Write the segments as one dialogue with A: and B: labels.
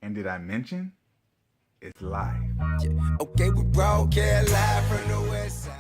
A: And did I mention it's live?
B: Okay, we broadcast live from the west side.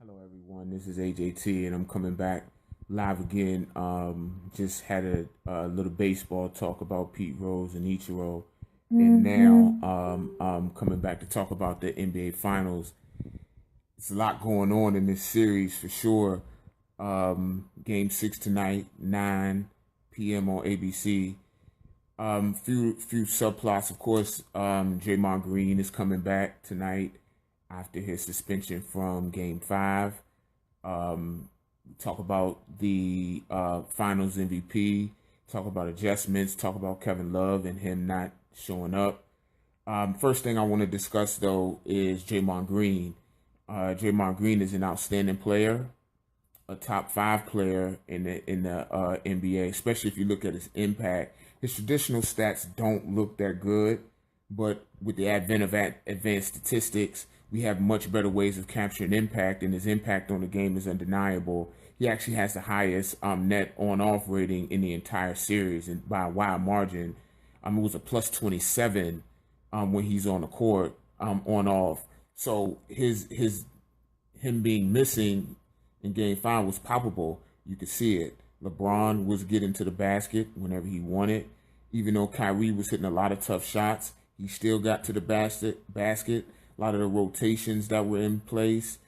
C: Hello, everyone. This is AJT, and I'm coming back live again. Just had a little baseball talk about Pete Rose and Ichiro, and now I'm coming back to talk about the NBA Finals. It's a lot going on in this series for sure. Game 6 tonight, 9 p.m. on ABC. Few subplots, of course. Draymond Green is coming back tonight after his suspension from Game 5. Talk about the Finals MVP, talk about adjustments, talk about Kevin Love and him not showing up. First thing I want to discuss, though, is Draymond Green. Draymond Green is an outstanding player, a top 5 player in the NBA, especially if you look at his impact. His traditional stats don't look that good, but with the advent of advanced statistics, we have much better ways of capturing impact, and his impact on the game is undeniable. He actually has the highest net on-off rating in the entire series, and by a wide margin. It was a plus 27 when he's on the court, on-off. So him being missing in Game 5 was palpable. You could see it. LeBron was getting to the basket whenever he wanted. Even though Kyrie was hitting a lot of tough shots, he still got to the basket. A lot of the rotations that were in place,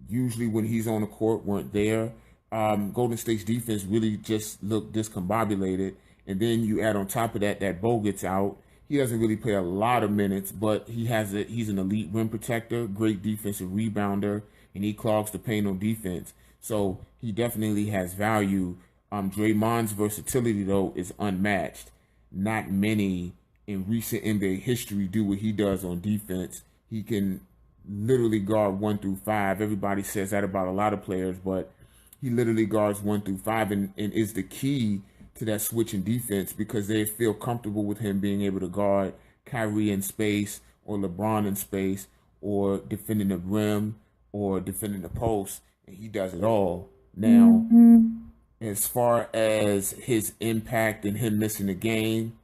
C: usually when he's on the court, weren't there. Golden State's defense really just looked discombobulated. And then you add on top of that Bogut's out. He doesn't really play a lot of minutes, but he's an elite rim protector, great defensive rebounder, and he clogs the paint on defense. So he definitely has value. Draymond's versatility, though, is unmatched. Not many in recent NBA history do what he does on defense. He can literally guard 1 through 5. Everybody says that about a lot of players, but he literally guards 1 through 5 and is the key to that switch in defense because they feel comfortable with him being able to guard Kyrie in space or LeBron in space or defending the rim or defending the post, and he does it all. Now, as far as his impact and him missing the game,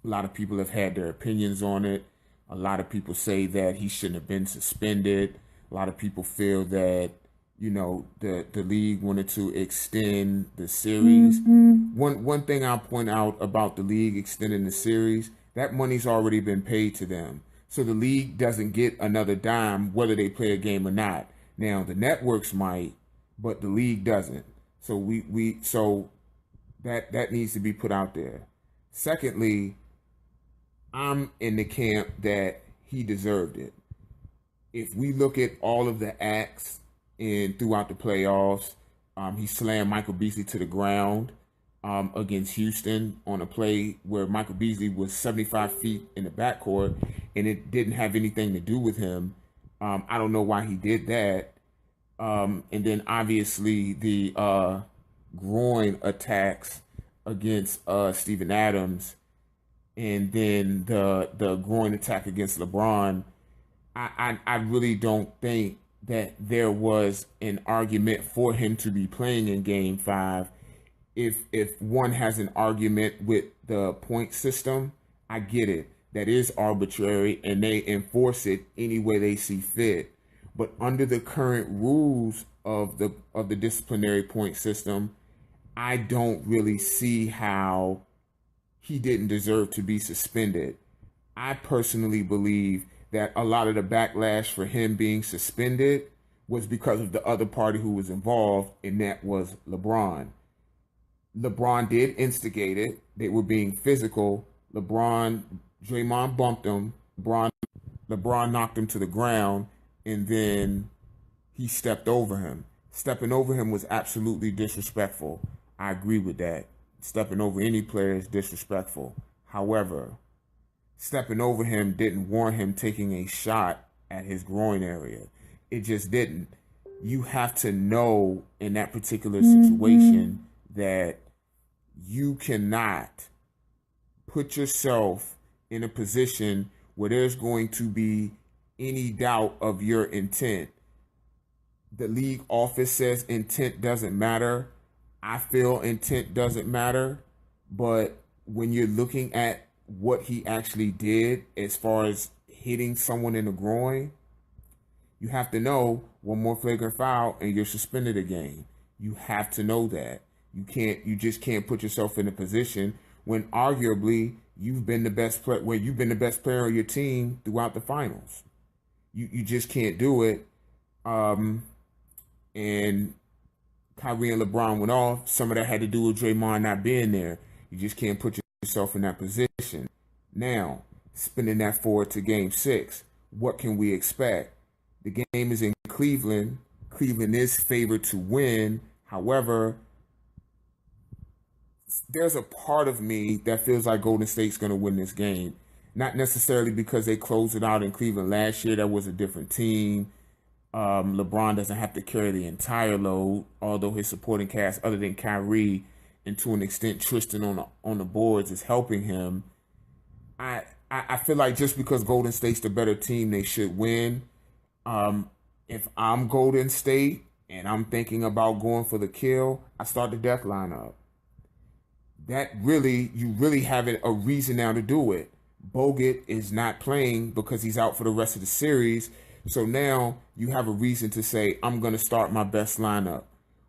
C: a lot of people have had their opinions on it. A lot of people say that he shouldn't have been suspended. A lot of people feel that, the league wanted to extend the series. One thing I'll point out about the league extending the series, that money's already been paid to them. So the league doesn't get another dime whether they play a game or not. Now, the networks might, but the league doesn't. So so that needs to be put out there. Secondly, I'm in the camp that he deserved it. If we look at all of the acts throughout the playoffs, he slammed Michael Beasley to the ground against Houston on a play where Michael Beasley was 75 feet in the backcourt, and it didn't have anything to do with him. I don't know why he did that. And then obviously the groin attacks against Steven Adams, and then the groin attack against LeBron. I really don't think that there was an argument for him to be playing in Game 5. If one has an argument with the point system, I get it. That is arbitrary, and they enforce it any way they see fit. But under the current rules of the disciplinary point system, I don't really see how he didn't deserve to be suspended. I personally believe that a lot of the backlash for him being suspended was because of the other party who was involved, and that was LeBron. LeBron did instigate it. They were being physical. Draymond bumped him. LeBron knocked him to the ground, and then he stepped over him. Stepping over him was absolutely disrespectful. I agree with that. Stepping over any player is disrespectful. However, stepping over him didn't warrant him taking a shot at his groin area. It just didn't. You have to know in that particular situation that you cannot put yourself in a position where there's going to be any doubt of your intent. The league office says intent doesn't matter. I feel intent doesn't matter. But when you're looking at what he actually did as far as hitting someone in the groin, you have to know one more flagrant foul and you're suspended a game. You have to know that. You just can't put yourself in a position when arguably you've been the best player, where you've been the best player on your team throughout the finals. You just can't do it. And Kyrie and LeBron went off. Some of that had to do with Draymond not being there. You just can't put yourself in that position. Now, spinning that forward to Game 6, what can we expect? The game is in Cleveland. Cleveland is favored to win. However, there's a part of me that feels like Golden State's going to win this game. Not necessarily because they closed it out in Cleveland last year. That was a different team. LeBron doesn't have to carry the entire load, although his supporting cast, other than Kyrie and to an extent Tristan on the boards, is helping him. I feel like just because Golden State's the better team, they should win. If I'm Golden State and I'm thinking about going for the kill, I start the death lineup. You really have a reason now to do it. Bogut is not playing because he's out for the rest of the series. So now you have a reason to say, I'm going to start my best lineup.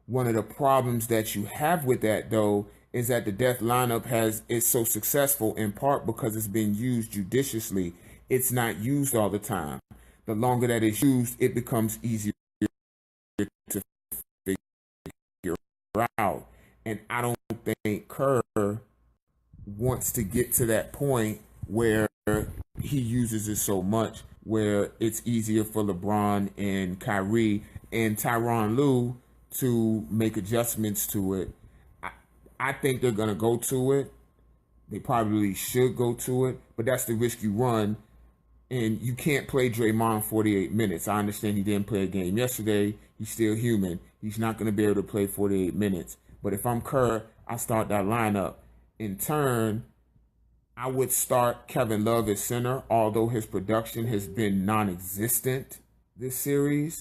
C: One of the problems that you have with that, though, is that the death lineup is so successful in part because it's being used judiciously. It's not used all the time. The longer that it's used, it becomes easier to figure out. And I don't think Kerr wants to get to that point where he uses it so much, where it's easier for LeBron and Kyrie and Tyronn Lue to make adjustments to it. I think they're going to go to it. They probably should go to it, but that's the risk you run. And you can't play Draymond 48 minutes. I understand he didn't play a game yesterday. He's still human. He's not going to be able to play 48 minutes. But if I'm Kerr, I start that lineup. In turn, I would start Kevin Love at center, although his production has been non-existent this series.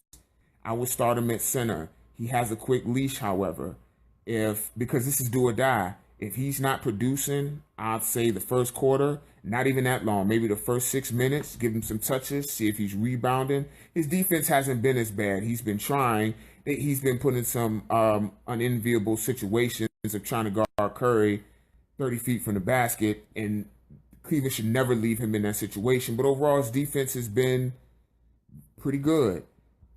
C: I would start him at center. He has a quick leash, however, because this is do or die. If he's not producing, I'd say the first quarter, not even that long, maybe the first 6 minutes, give him some touches, see if he's rebounding. His defense hasn't been as bad. He's been trying. He's been put in some unenviable situations of trying to guard Curry 30 feet from the basket, and Cleveland should never leave him in that situation. But overall, his defense has been pretty good.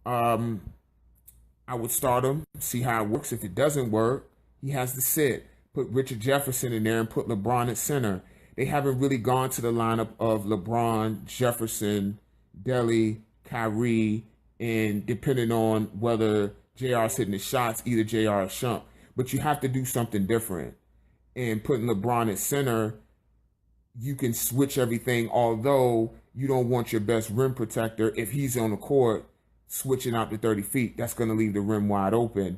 C: I would start him, see how it works. If it doesn't work, he has to sit. Put Richard Jefferson in there and put LeBron at center. They haven't really gone to the lineup of LeBron, Jefferson, Dele, Kyrie, and depending on whether JR's hitting the shots, either JR or Shump. But you have to do something different. And putting LeBron at center, you can switch everything, although you don't want your best rim protector, if he's on the court, switching out to 30 feet. That's going to leave the rim wide open.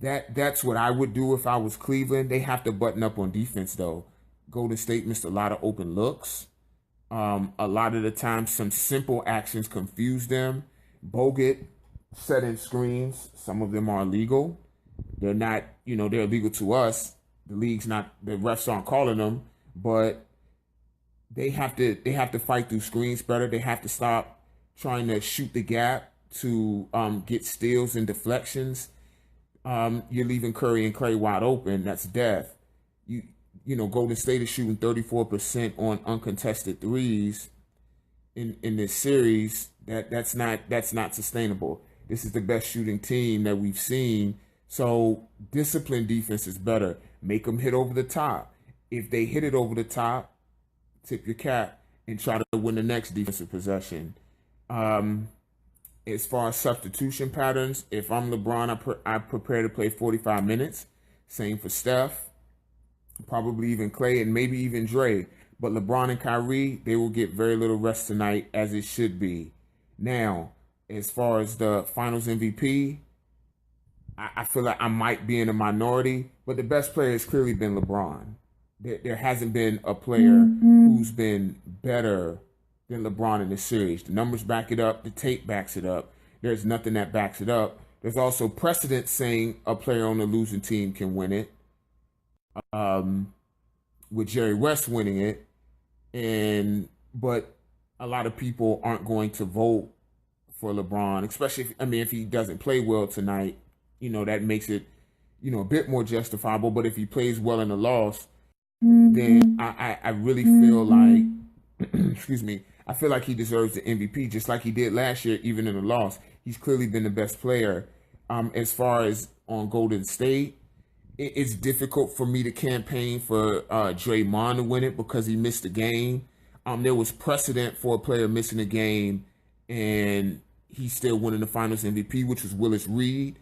C: That's what I would do if I was Cleveland. They have to button up on defense, though. Golden State missed a lot of open looks. A lot of the time, some simple actions confuse them. Bogut setting screens, some of them are illegal. They're not, they're illegal to us. The league's not, the refs aren't calling them, but they have to fight through screens better. They have to stop trying to shoot the gap to get steals and deflections. You're leaving Curry and Clay wide open. That's death. Golden State is shooting 34% on uncontested threes in this series. That's not sustainable. This is the best shooting team that we've seen. So disciplined defense is better. Make them hit over the top. If they hit it over the top, tip your cap and try to win the next defensive possession. As far as substitution patterns, if I'm LeBron, I prepare to play 45 minutes. Same for Steph. probably even Clay, and maybe even Dre. But LeBron and Kyrie, they will get very little rest tonight, as it should be. Now, as far as the Finals MVP, I feel like I might be in a minority, but the best player has clearly been LeBron. There hasn't been a player who's been better than LeBron in this series. The numbers back it up. The tape backs it up. There's nothing that backs it up. There's also precedent saying a player on the losing team can win it, with Jerry West winning it. But a lot of people aren't going to vote for LeBron, especially if he doesn't play well tonight. That makes it, a bit more justifiable. But if he plays well in the loss, then I really feel like, excuse me, I feel like he deserves the MVP, just like he did last year, even in the loss. He's clearly been the best player. As far as on Golden State, it's difficult for me to campaign for Draymond to win it because he missed a game. There was precedent for a player missing a game, and he's still winning the Finals MVP, which was Willis Reed.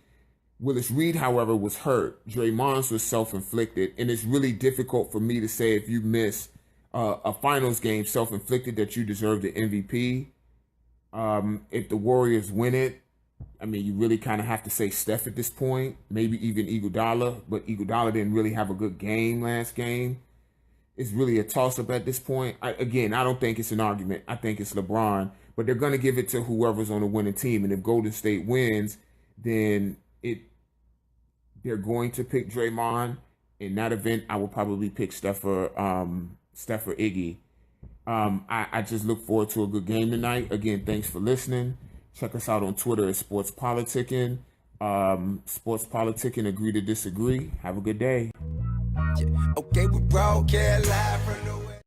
C: Willis Reed, however, was hurt. Draymond's was self-inflicted, and it's really difficult for me to say if you miss a Finals game self-inflicted that you deserve the MVP. If the Warriors win it, you really kind of have to say Steph at this point, maybe even Iguodala, but Iguodala didn't really have a good game last game. It's really a toss-up at this point. I don't think it's an argument. I think it's LeBron, but they're going to give it to whoever's on the winning team, and if Golden State wins, then they're going to pick Draymond. In that event, I will probably pick Steph or Iggy. I just look forward to a good game tonight. Again, thanks for listening. Check us out on Twitter at Sports Politicking. Sports Politicking, agree to disagree. Have a good day.
B: Okay, we broke, yeah.